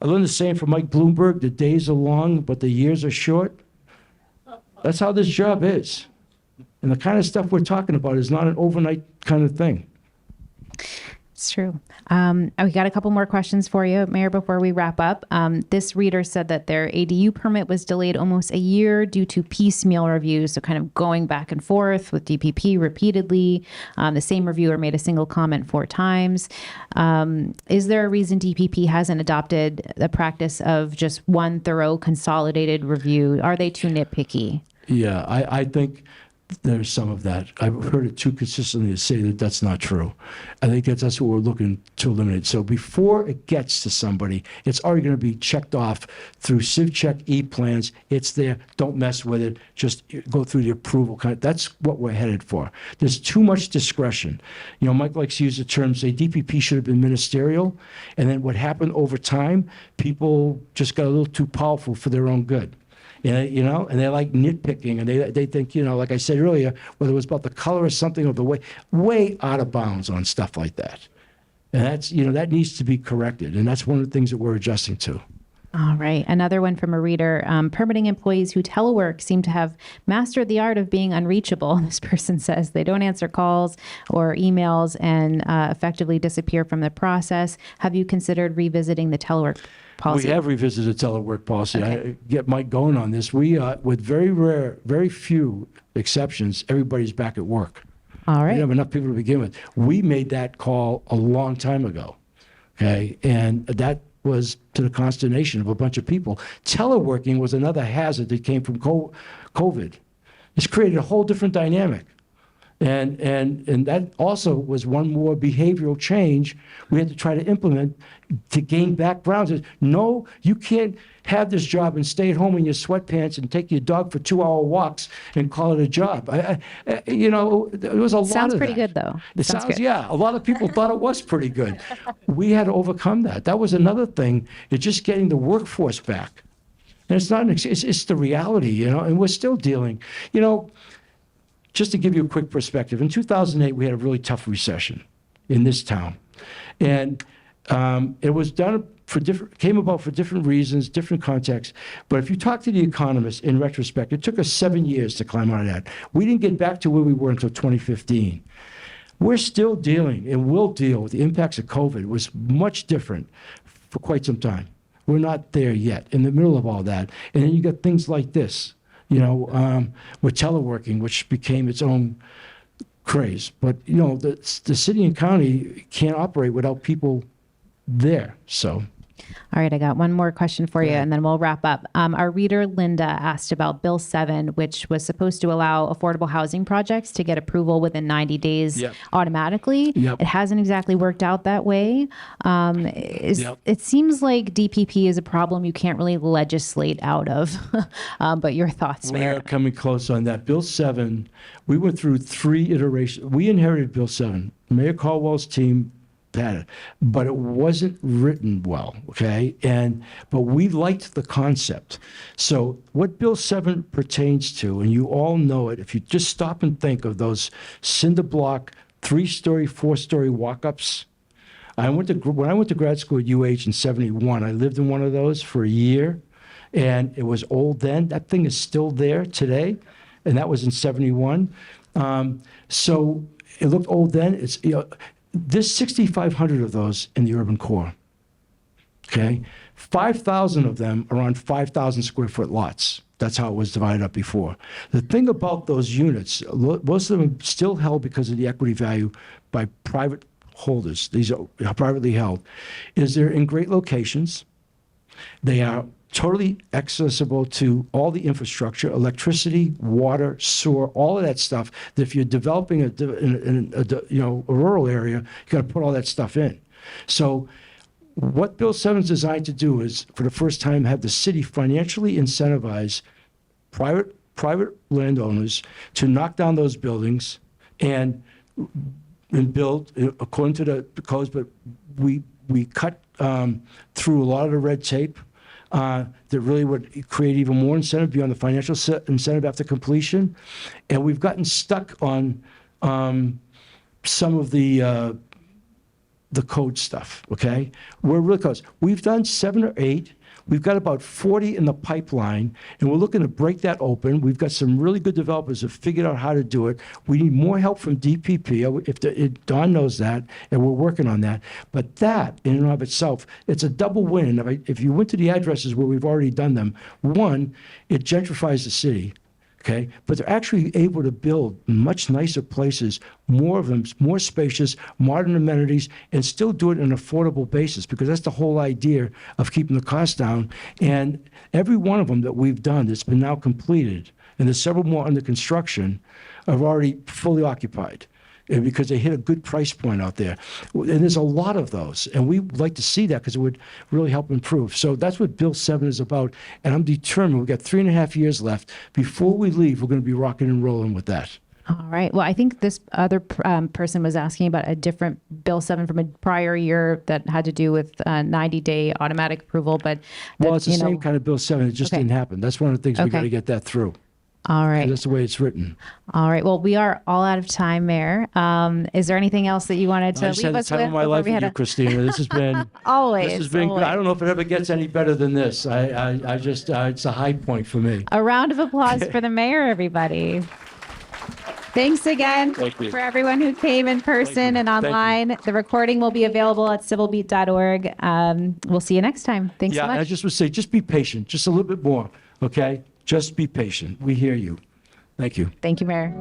I learned the saying from Mike Bloomberg, the days are long, but the years are short. That's how this job is. And the kind of stuff we're talking about is not an overnight kind of thing. It's true. We got a couple more questions for you, Mayor, before we wrap up. This reader said that their ADU permit was delayed almost a year due to piecemeal reviews, so kind of going back and forth with DPP repeatedly. The same reviewer made a single comment 4 times. Is there a reason DPP hasn't adopted the practice of just one thorough consolidated review? Are they too nitpicky? Yeah, I think there's some of that. I've heard it too consistently to say that that's not true. I think that's what we're looking to eliminate. So before it gets to somebody, it's already going to be checked off through CivCheck e-plans. It's there. Don't mess with it. Just go through the approval. That's what we're headed for. There's too much discretion. Mike likes to use the term, say DPP should have been ministerial. And then what happened over time, people just got a little too powerful for their own good. And, you know, and they like nitpicking, and they think, you know, like I said earlier, whether it was about the color or something, or the way out of bounds on stuff like that. And that's, you know, that needs to be corrected. And that's one of the things that we're adjusting to. All right. Another one from a reader. Permitting employees who telework seem to have mastered the art of being unreachable. This person says they don't answer calls or emails and effectively disappear from the process. Have you considered revisiting the telework policy? We have revisited the telework policy. Okay. I get Mike going on this. We, with very few exceptions, everybody's back at work. All We right. didn't have enough people to begin with. We made that call a long time ago, okay? And that was to the consternation of a bunch of people. Teleworking was another hazard that came from COVID. It's created a whole different dynamic. And that also was one more behavioral change we had to try to implement to gain back grounds. No, you can't have this job and stay at home in your sweatpants and take your dog for 2-hour walks and call it a job. You know, there was a lot of that. Sounds pretty good, though. It Sounds sounds, good. yeah, a lot of people thought it was pretty good. We had to overcome that. That was another thing, it's just getting the workforce back. And it's not an it's the reality, you know, and we're still dealing. You know, just to give you a quick perspective, in 2008, we had a really tough recession in this town. And it was done came about for different reasons, different contexts. But if you talk to the economists, in retrospect, it took us 7 years to climb out of that. We didn't get back to where we were until 2015. We're still dealing and will deal with the impacts of COVID. It was much different for quite some time. We're not there yet, in the middle of all that. And then you got things like this, you know, with teleworking, which became its own craze. But, you know, the city and county can't operate without people there, so. All right, I got one more question for you, and then we'll wrap up. Our reader, Linda, asked about Bill 7, which was supposed to allow affordable housing projects to get approval within 90 days Yep. automatically. Yep. It hasn't exactly worked out that way. Yep. It seems like DPP is a problem you can't really legislate out of. But your thoughts, We're Mayor? coming close on that. Bill 7, we went through 3 iterations. We inherited Bill 7. Mayor Caldwell's team had it, but it wasn't written well, okay? But we liked the concept. So what Bill 7 pertains to, and you all know it, if you just stop and think of those cinder block, 3-story, 4-story walk-ups. When I went to grad school at UH in 71, I lived in one of those for a year, and it was old then. That thing is still there today, and that was in 71. So it looked old then. It's, you know, there's 6,500 of those in the urban core, okay? 5,000 of them are on 5,000 square foot lots. That's how it was divided up before. The thing about those units, most of them still held because of the equity value by private holders. These are privately held, is they're in great locations. They are totally accessible to all the infrastructure, electricity, water, sewer, all of that stuff. That if you're developing a rural area, you got to put all that stuff in. So what Bill 7 is designed to do is, for the first time, have the city financially incentivize private landowners to knock down those buildings and build according to the codes. But we cut through a lot of the red tape. That really would create even more incentive beyond the financial incentive after completion. And we've gotten stuck on some of the code stuff, okay? We're really close. We've done 7 or 8. We've got about 40 in the pipeline, and we're looking to break that open. We've got some really good developers who have figured out how to do it. We need more help from DPP. Don knows that, and we're working on that. But that, in and of itself, it's a double win. If you went to the addresses where we've already done them, one, it gentrifies the city. Okay, but they're actually able to build much nicer places, more of them, more spacious, modern amenities, and still do it on an affordable basis, because that's the whole idea of keeping the cost down. And every one of them that we've done that's been now completed, and there's several more under construction, are already fully occupied, because they hit a good price point out there. And there's a lot of those, and we'd like to see that because it would really help improve. So that's what Bill 7 is about, and I'm determined. We've got 3.5 years left. Before we leave, we're going to be rocking and rolling with that. All right. Well, I think this other person was asking about a different Bill 7 from a prior year that had to do with 90-day automatic approval, but Well, it's the same kind of Bill 7. It just Okay. didn't happen. That's one of the things we Okay. got to get that through. All right. That's the way it's written. All right. Well, we are all out of time, Mayor. Is there anything else that you wanted to I just leave had the us time with of my before life we with had you, a Christina. This has been always, this has been. always. I don't know if it ever gets any better than this. I just it's a high point for me. A round of applause for the mayor, everybody. Thanks again Thank you. for everyone who came in person and Thank you. online. The recording will be available at civilbeat.org. We'll see you next time. Thanks so Yeah, much. and I just would say, just be patient, just a little bit more, okay? Just be patient. We hear you. Thank you. Thank you, Mayor.